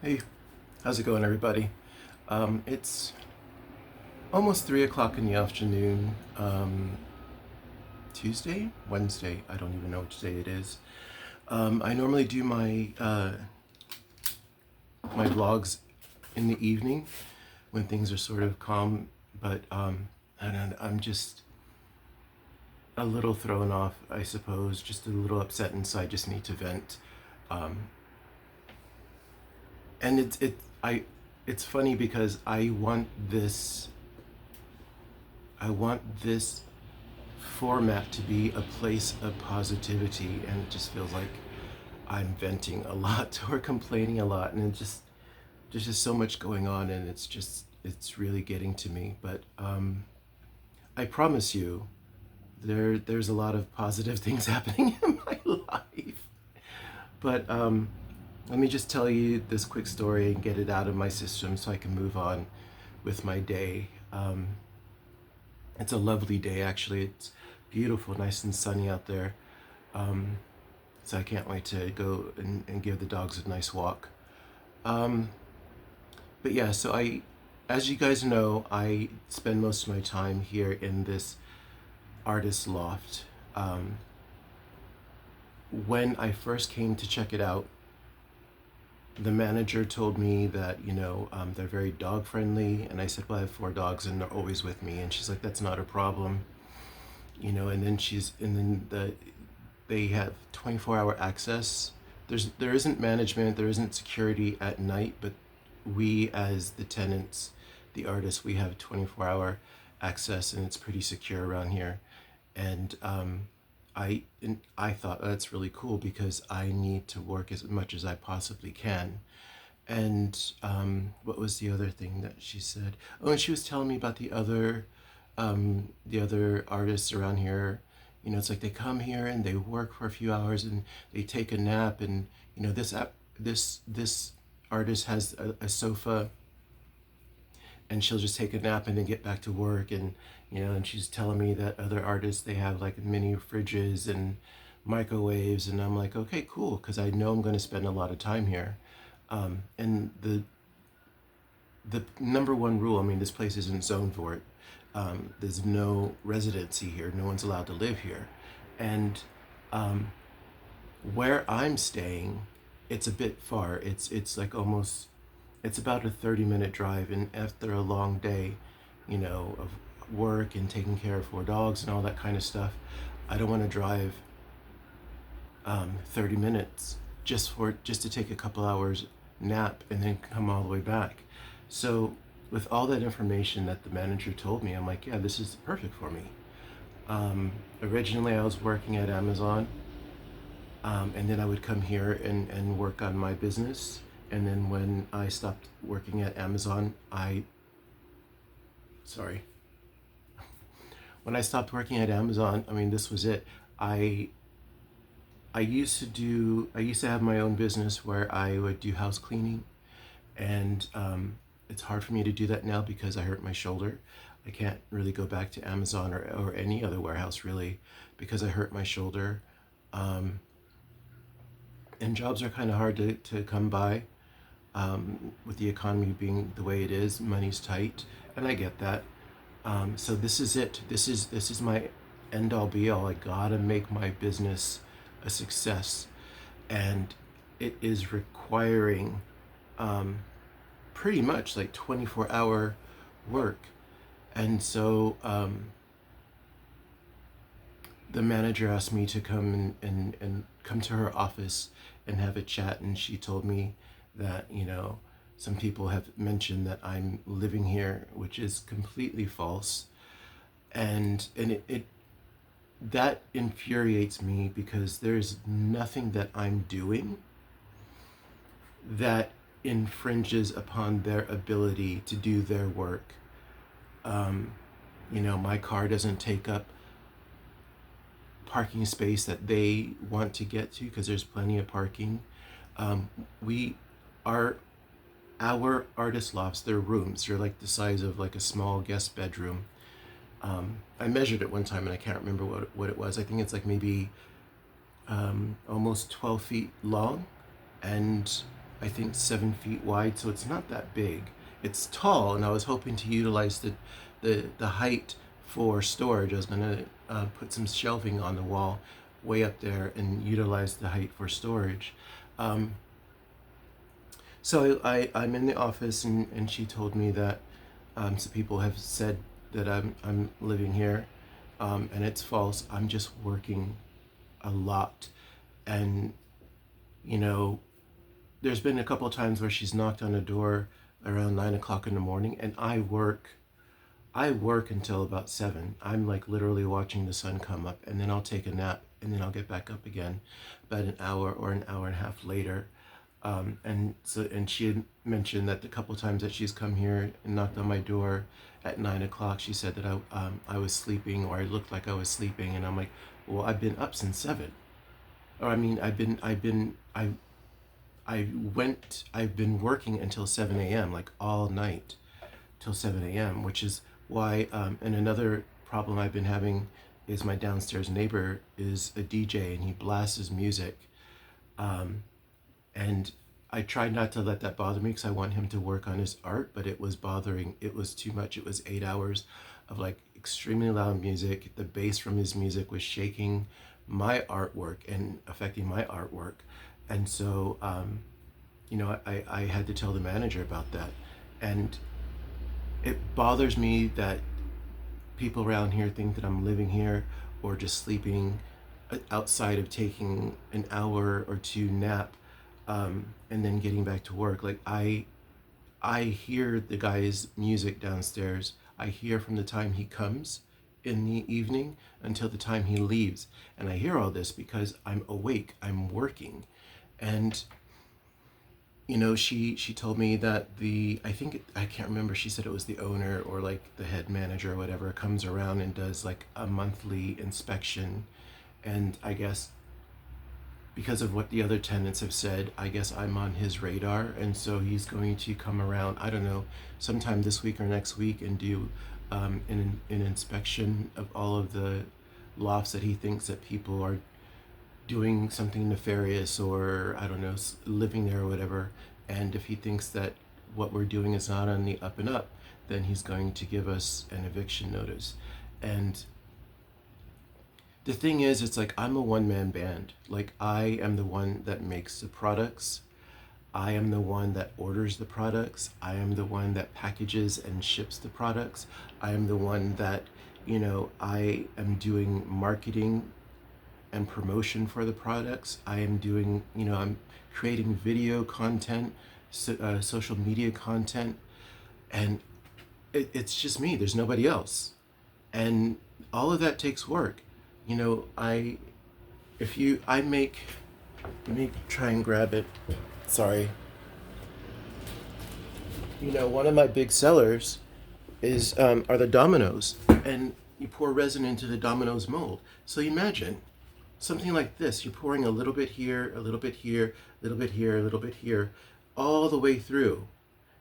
Hey, how's it going, everybody? It's almost 3 o'clock in the afternoon. Tuesday? Wednesday? I don't even know which day it is. I normally do my vlogs in the evening when things are sort of calm, but I'm just a little thrown off, I suppose, just a little upset inside, just need to vent. Um, and it's funny because I want this format to be a place of positivity, and it just feels like I'm venting a lot or complaining a lot, and there's just so much going on, and it's really getting to me. But I promise you, there's a lot of positive things happening in my life. But let me just tell you this quick story and get it out of my system so I can move on with my day. It's a lovely day, actually. It's beautiful, nice and sunny out there. Um, so I can't wait to go and give the dogs a nice walk. Um, but yeah, as you guys know, I spend most of my time here in this artist loft. Um, when I first came to check it out, the manager told me that they're very dog friendly, and I said, well, I have 4 dogs and they're always with me, and she's like, that's not a problem. And then they have 24-hour access. There isn't management, there isn't security at night, but we as the tenants, the artists, we have 24-hour access, and it's pretty secure around here. And I thought, oh, that's really cool because I need to work as much as I possibly can. And what was the other thing that she said? Oh, and she was telling me about the other artists around here. It's like they come here and they work for a few hours and they take a nap. And this artist has a sofa, and she'll just take a nap and then get back to work. And she's telling me that other artists, they have like mini fridges and microwaves, and I'm like, okay, cool, because I know I'm going to spend a lot of time here. And the number one rule, I mean, this place isn't zoned for it. There's no residency here. No one's allowed to live here. And um, where I'm staying, it's a bit far. It's like almost, it's about a 30-minute drive. And after a long day, of work and taking care of 4 dogs and all that kind of stuff, I don't want to drive 30 minutes just to take a couple hours nap and then come all the way back. So with all that information that the manager told me, I'm like, yeah, this is perfect for me. Originally, I was working at Amazon, and then I would come here and work on my business. And then when I stopped working at Amazon, sorry, when I stopped working at Amazon, I mean, this was it. I I used to have my own business where I would do house cleaning, and it's hard for me to do that now because I hurt my shoulder. I can't really go back to Amazon or any other warehouse really because I hurt my shoulder. Um, and jobs are kind of hard to come by, with the economy being the way it is. Money's tight, and I get that. So this is it. This is my end all be all. I gotta make my business a success, and it is requiring um, pretty much like 24-hour work. And so the manager asked me to come and come to her office and have a chat, and she told me that some people have mentioned that I'm living here, which is completely false. And it that infuriates me because there's nothing that I'm doing that infringes upon their ability to do their work. um, my car doesn't take up parking space that they want to get to because there's plenty of parking. We are Our artist lofts, they're rooms. They're like the size of like a small guest bedroom. I measured it one time and I can't remember what it was. I think it's like maybe almost 12 feet long and I think 7 feet wide, so it's not that big. It's tall, and I was hoping to utilize the height for storage. I was gonna put some shelving on the wall way up there and utilize the height for storage. Um, so I'm in the office, and she told me that some people have said that I'm living here, and it's false. I'm just working a lot, and you know, there's been a couple of times where she's knocked on a door around 9 o'clock in the morning, and I work until about 7. I'm like literally watching the sun come up, and then I'll take a nap, and then I'll get back up again about an hour or an hour and a half later. And she had mentioned that the couple of times that she's come here and knocked on my door at 9 o'clock, she said that I was sleeping, or I looked like I was sleeping, and I'm like, well, I've been up since 7. Or I mean, I've been working until 7 a.m., like all night till 7 a.m., which is why, and another problem I've been having is my downstairs neighbor is a DJ, and he blasts his music. Um, and I tried not to let that bother me because I want him to work on his art, but it was too much. It was 8 hours of like extremely loud music. The bass from his music was shaking my artwork and affecting my artwork. And so, I had to tell the manager about that. And it bothers me that people around here think that I'm living here or just sleeping outside of taking an hour or two nap, and then getting back to work. Like I hear the guy's music downstairs. I hear from the time he comes in the evening until the time he leaves. And I hear all this because I'm awake, I'm working. And she told me that I can't remember, she said it was the owner or like the head manager or whatever comes around and does like a monthly inspection. And I guess because of what the other tenants have said, I guess I'm on his radar, and so he's going to come around, I don't know, sometime this week or next week, and do an inspection of all of the lofts that he thinks that people are doing something nefarious, or I don't know, living there or whatever. And if he thinks that what we're doing is not on the up and up, then he's going to give us an eviction notice. And the thing is, it's like I'm a one-man band. Like I am the one that makes the products. I am the one that orders the products. I am the one that packages and ships the products. I am the one that, I am doing marketing and promotion for the products. I am doing, I'm creating video content, social media content, and it's just me. There's nobody else. And all of that takes work. I if you I make let me try and grab it. Sorry. One of my big sellers is are the dominoes, and you pour resin into the dominoes mold. So imagine something like this. You're pouring a little bit here, a little bit here, a little bit here, a little bit here, all the way through.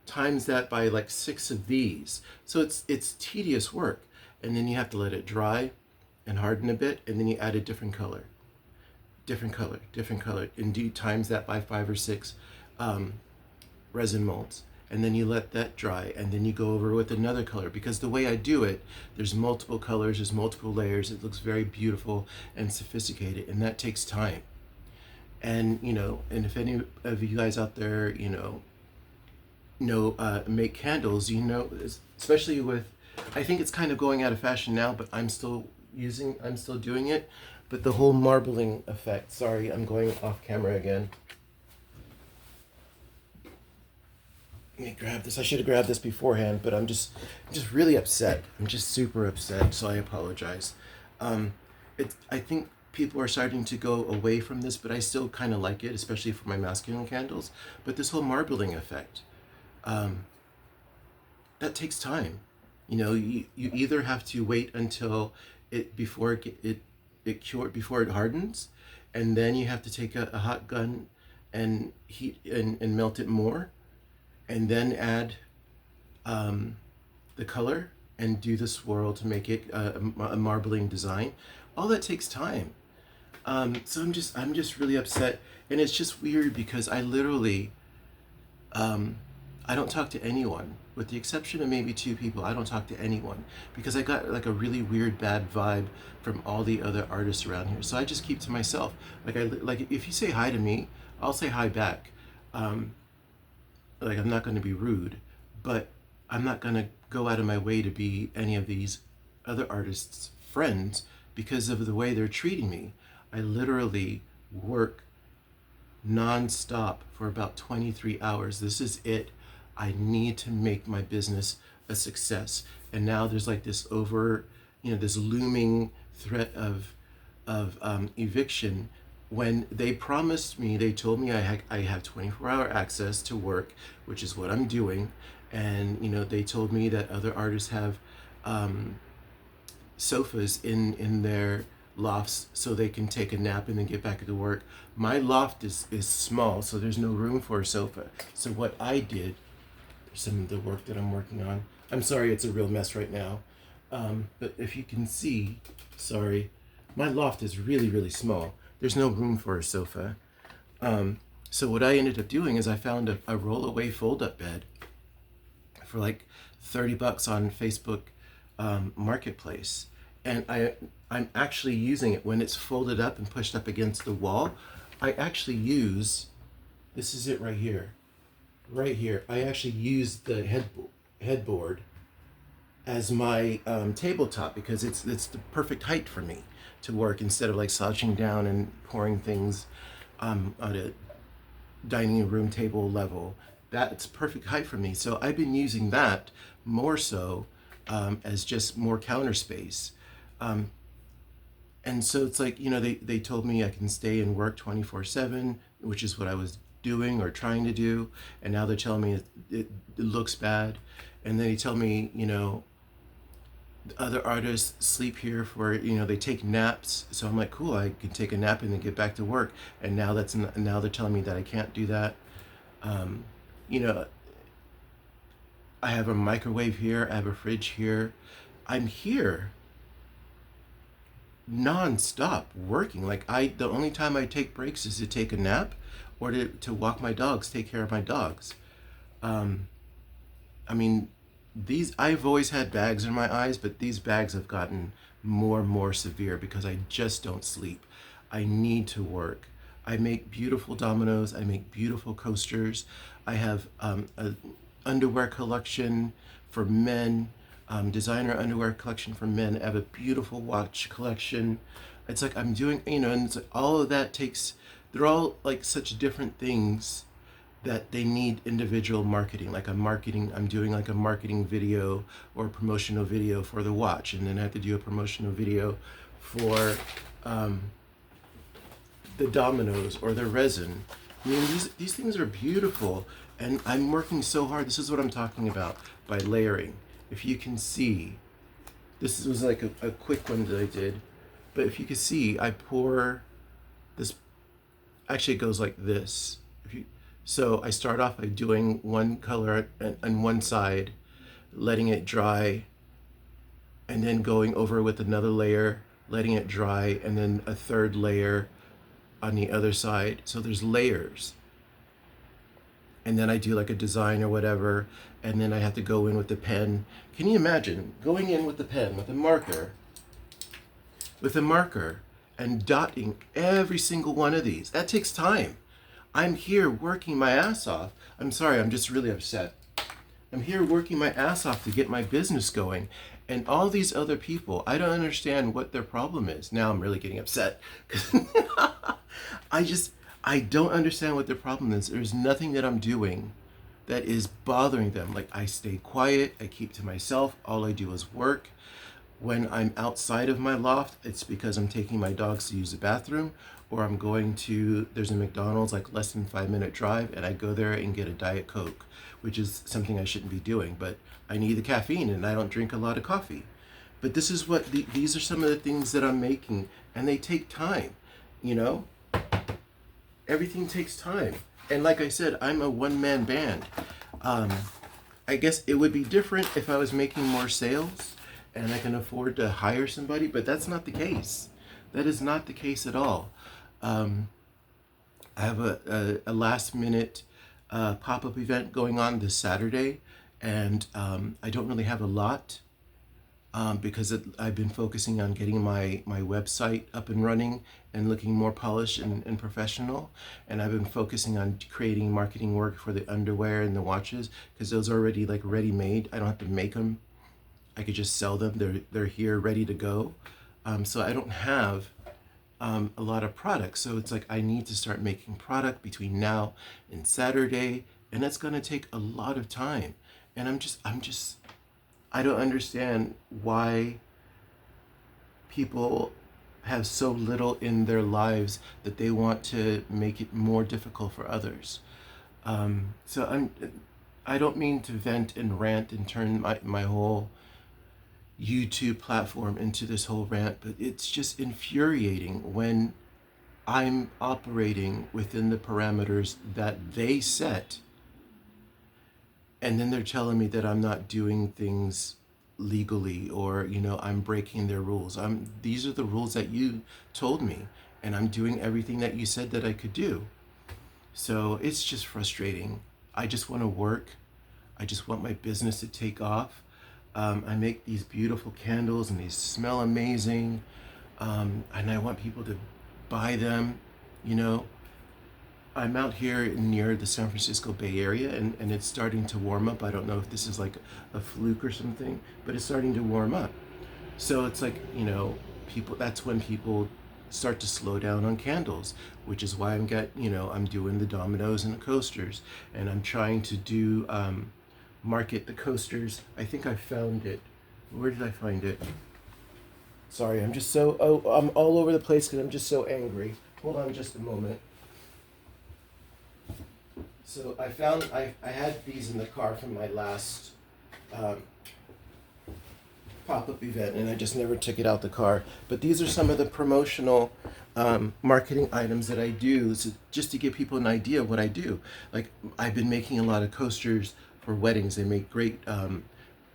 Times that by like 6 of these. So it's tedious work. And then you have to let it dry and harden a bit, and then you add a different color, different color, and do times that by 5 or 6 resin molds. And then you let that dry, and then you go over with another color, because the way I do it, there's multiple colors, there's multiple layers. It looks very beautiful and sophisticated, and that takes time. And and if any of you guys out there make candles, especially with, I think it's kind of going out of fashion now, but I'm still doing it. But the whole marbling effect, sorry, I'm going off camera again. Let me grab this. I should have grabbed this beforehand, but I'm just really upset. I'm just super upset, so I apologize. I think people are starting to go away from this, but I still kind of like it, especially for my masculine candles. But this whole marbling effect, that takes time. You either have to wait until before it hardens, and then you have to take a hot gun and heat and melt it more, and then add the color and do the swirl to make it a marbling design. All that takes time. So I'm just really upset, and it's just weird because I literally Um, I don't talk to anyone, with the exception of maybe two people. I don't talk to anyone because I got like a really weird bad vibe from all the other artists around here. So I just keep to myself. Like if you say hi to me, I'll say hi back. Um, like I'm not going to be rude, but I'm not going to go out of my way to be any of these other artists' friends because of the way they're treating me. I literally work nonstop for about 23 hours. This is it. I need to make my business a success. And now there's like this this looming threat of eviction. When they promised me, they told me I have 24-hour access to work, which is what I'm doing. And, they told me that other artists have um, sofas in their lofts so they can take a nap and then get back to work. My loft is small, so there's no room for a sofa. So what I did, some of the work that I'm working on, I'm sorry, it's a real mess right now. But if you can see, sorry, my loft is really, really small. There's no room for a sofa. So what I ended up doing is I found a roll-away fold-up bed for like $30 on Facebook Marketplace, and I'm actually using it when it's folded up and pushed up against the wall. I actually use, this is it right here, right here. I actually use the headboard as my tabletop because it's the perfect height for me to work instead of like slouching down and pouring things on a dining room table level. That's perfect height for me. So I've been using that more so as just more counter space. And so it's like, they told me I can stay and work 24/7, which is what I was doing or trying to do. And now they're telling me it looks bad. And then they tell me, other artists sleep here for, they take naps. So I'm like, cool, I can take a nap and then get back to work. And now they're telling me that I can't do that. Um, you know, I have a microwave here, I have a fridge here. I'm here non-stop working. Like the only time I take breaks is to take a nap or to walk my dogs, take care of my dogs. Um, I mean, I've always had bags in my eyes, but these bags have gotten more and more severe because I just don't sleep. I need to work. I make beautiful dominoes. I make beautiful coasters. I have a underwear collection for men, designer underwear collection for men. I have a beautiful watch collection. It's like I'm doing, and it's like all of that they're all like such different things that they need individual marketing. Like I'm doing like a marketing video or a promotional video for the watch, and then I have to do a promotional video for um, the dominoes or the resin. I mean, these things are beautiful, and I'm working so hard. This is what I'm talking about by layering. If you can see, this was like a quick one that I did, but if you can see, I pour this. Actually, it goes like this. So I start off by doing one color on one side, letting it dry, and then going over with another layer, letting it dry, and then a third layer on the other side. So there's layers. And then I do like a design or whatever, and then I have to go in with the pen. Can you imagine going in with the pen, with a marker, and dotting every single one of these? That takes time. I'm here working my ass off. I'm sorry, I'm just really upset. I'm here working my ass off to get my business going. And all these other people, I don't understand what their problem is. Now I'm really getting upset. I don't understand what their problem is. There's nothing that I'm doing that is bothering them. Like, I stay quiet, I keep to myself, all I do is work. When I'm outside of my loft, it's because I'm taking my dogs to use the bathroom, or I'm there's a McDonald's like less than 5-minute drive, and I go there and get a Diet Coke, which is something I shouldn't be doing, but I need the caffeine and I don't drink a lot of coffee. But this is these are some of the things that I'm making, and they take time, you know? Everything takes time. And like I said, I'm a one-man band. I guess it would be different if I was making more sales and I can afford to hire somebody, but that's not the case. That is not the case at all. I have a last minute pop-up event going on this Saturday, and I don't really have a lot because I've been focusing on getting my website up and running and looking more polished and professional. And I've been focusing on creating marketing work for the underwear and the watches because those are already like ready made. I don't have to make them. I could just sell them. They're here ready to go. So I don't have a lot of products. So it's like I need to start making product between now and Saturday, and that's gonna take a lot of time. And I don't understand why people have so little in their lives that they want to make it more difficult for others. I don't mean to vent and rant and turn my whole YouTube platform into this whole rant, but it's just infuriating when I'm operating within the parameters that they set, and then they're telling me that I'm not doing things legally, or I'm breaking their rules. These are the rules that you told me, and I'm doing everything that you said that I could do. So it's just frustrating. I just want to work. I just want my business to take off. I make these beautiful candles and these smell amazing. And I want people to buy them. You know, I'm out here near the San Francisco Bay Area, and it's starting to warm up. I don't know if this is like a fluke or something, but it's starting to warm up. So it's like, that's when people start to slow down on candles, which is why I'm doing the dominoes and the coasters, and I'm trying to do market the coasters. I think I found it. Where did I find it? Sorry, I'm all over the place because I'm just so angry. Hold on just a moment. So I had these in the car from my last um, pop-up event, and I just never took it out the car. But these are some of the promotional marketing items that I do, so just to give people an idea of what I do. Like, I've been making a lot of coasters for weddings. They make great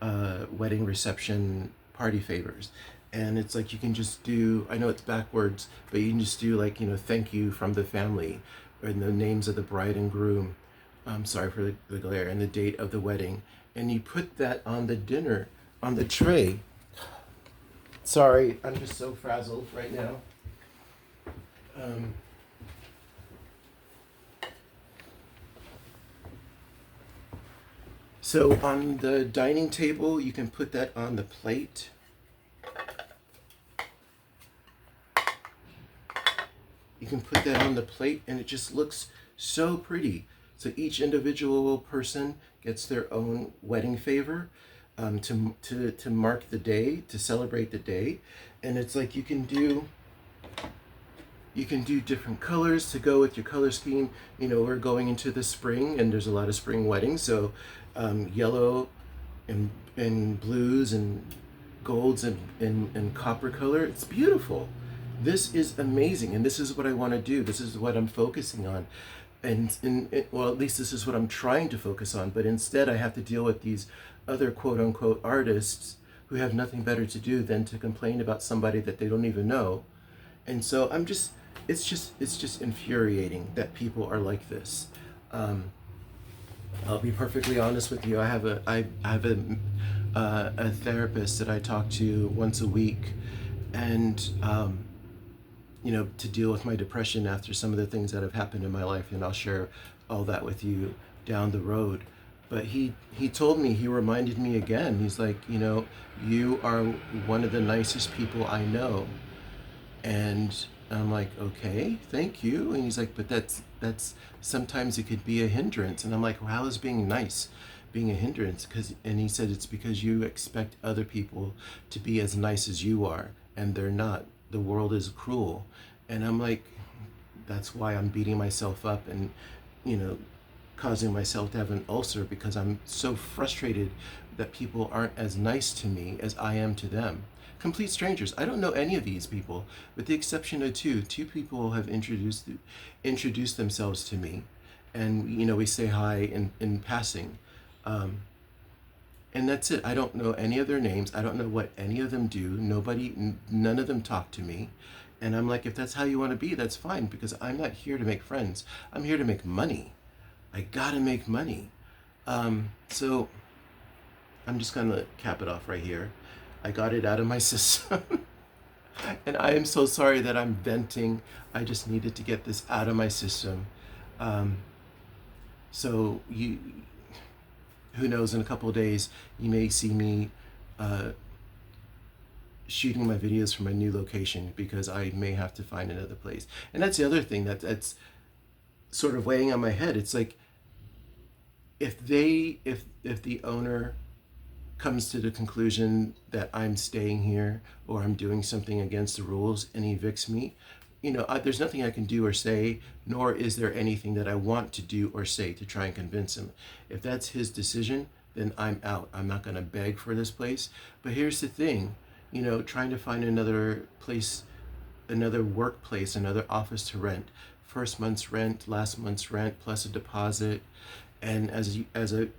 wedding reception party favors. And it's like you can just do, I know it's backwards, but you can just do like, thank you from the family, and the names of the bride and groom. I'm sorry for the glare, and the date of the wedding. And you put that on the tray. Sorry, I'm just so frazzled right now. Um, so on the dining table, you can put that on the plate. You can put that on the plate, and it just looks so pretty. So each individual person gets their own wedding favor, to mark the day, to celebrate the day. And it's like you can do different colors to go with your color scheme. We're going into the spring, and there's a lot of spring weddings, so yellow and blues and golds and copper color. It's beautiful. This is amazing, and this is what I want to do. This is what I'm focusing on. Well, at least this is what I'm trying to focus on. But instead, I have to deal with these other quote unquote artists who have nothing better to do than to complain about somebody that they don't even know. And so it's just infuriating that people are like this. I'll be perfectly honest with you. I have a therapist that I talk to once a week, and to deal with my depression after some of the things that have happened in my life, and I'll share all that with you down the road. But he told me, he reminded me again. He's like, you are one of the nicest people I know. And I'm like, okay, thank you. And he's like, but that's sometimes it could be a hindrance. And I'm like, well, how is being nice being a hindrance? And he said it's because you expect other people to be as nice as you are, and they're not. The world is cruel. And I'm like, that's why I'm beating myself up and you know causing myself to have an ulcer, because I'm so frustrated that people aren't as nice to me as I am to them. Complete strangers. I don't know any of these people, with the exception of two. Two people have introduced themselves to me, and we say hi in passing, and that's it. I don't know any of their names. I don't know what any of them do. None of them talk to me, and I'm like, if that's how you want to be, that's fine, because I'm not here to make friends. I'm here to make money. I gotta make money. So I'm just gonna cap it off right here. I got it out of my system. And I am so sorry that I'm venting. I just needed to get this out of my system. Um, so you, who knows, in a couple of days, you may see me uh, shooting my videos from my new location because I may have to find another place. And that's the other thing that's sort of weighing on my head. It's like if the owner comes to the conclusion that I'm staying here or I'm doing something against the rules and evicts me, there's nothing I can do or say, nor is there anything that I want to do or say to try and convince him. If that's his decision, then I'm out. I'm not going to beg for this place. But here's the thing, trying to find another place, another workplace, another office to rent. First month's rent, last month's rent, plus a deposit. And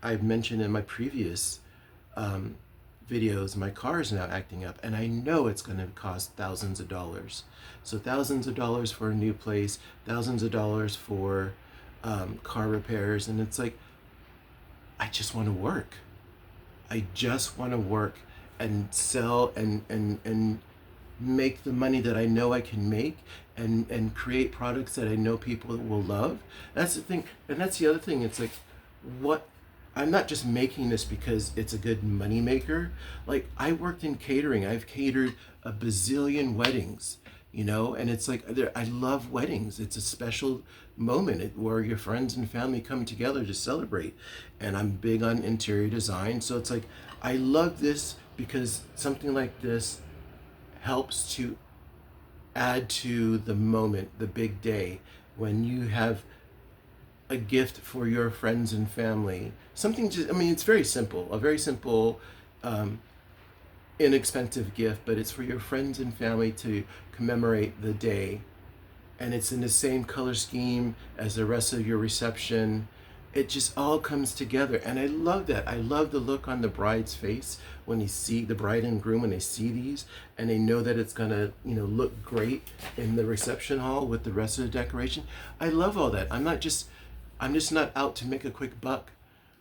I've mentioned in my previous um, videos, my car is now acting up, and I know it's going to cost thousands of dollars. So thousands of dollars for a new place, thousands of dollars for car repairs, and it's like, I just want to work. I just want to work and sell and make the money that I know I can make and create products that I know people will love. That's the thing. And that's the other thing. It's like, what I'm not just making this because it's a good money maker. Like, I worked in catering. I've catered a bazillion weddings, and it's like, I love weddings. It's a special moment where your friends and family come together to celebrate. And I'm big on interior design. So it's like, I love this because something like this helps to add to the moment, the big day, when you have a gift for your friends and family. Something just, it's very simple, a very simple, inexpensive gift, but it's for your friends and family to commemorate the day. And it's in the same color scheme as the rest of your reception. It just all comes together. And I love that. I love the look on the bride's face when they see the bride and groom, when they see these and they know that it's gonna, look great in the reception hall with the rest of the decoration. I love all that. I'm just not out to make a quick buck.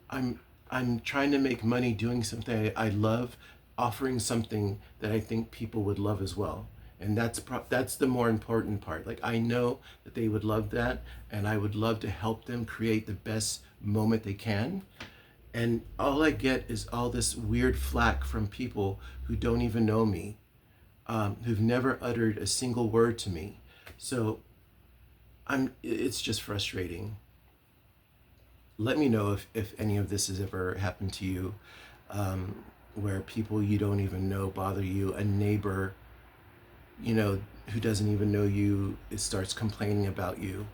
I'm trying to make money doing something I love, offering something that I think people would love as well. And that's the more important part. Like, I know that they would love that, and I would love to help them create the best moment they can. And all I get is all this weird flack from people who don't even know me, who've never uttered a single word to me. So it's just frustrating. Let me know if any of this has ever happened to you, where people you don't even know bother you, a neighbor, who doesn't even know you, it starts complaining about you.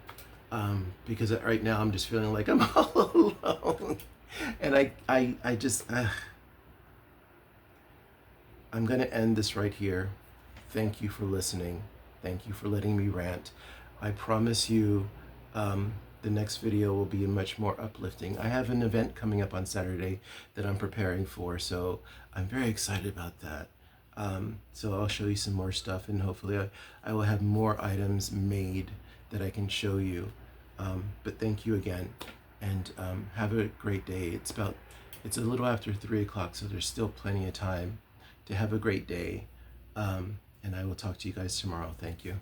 Because right now I'm just feeling like I'm all alone. And I just, I'm going to end this right here. Thank you for listening. Thank you for letting me rant. I promise you, the next video will be much more uplifting. I have an event coming up on Saturday that I'm preparing for, so I'm very excited about that. So I'll show you some more stuff, and hopefully I will have more items made that I can show you. But thank you again, and have a great day. It's a little after 3 o'clock, so there's still plenty of time to have a great day. And I will talk to you guys tomorrow. Thank you.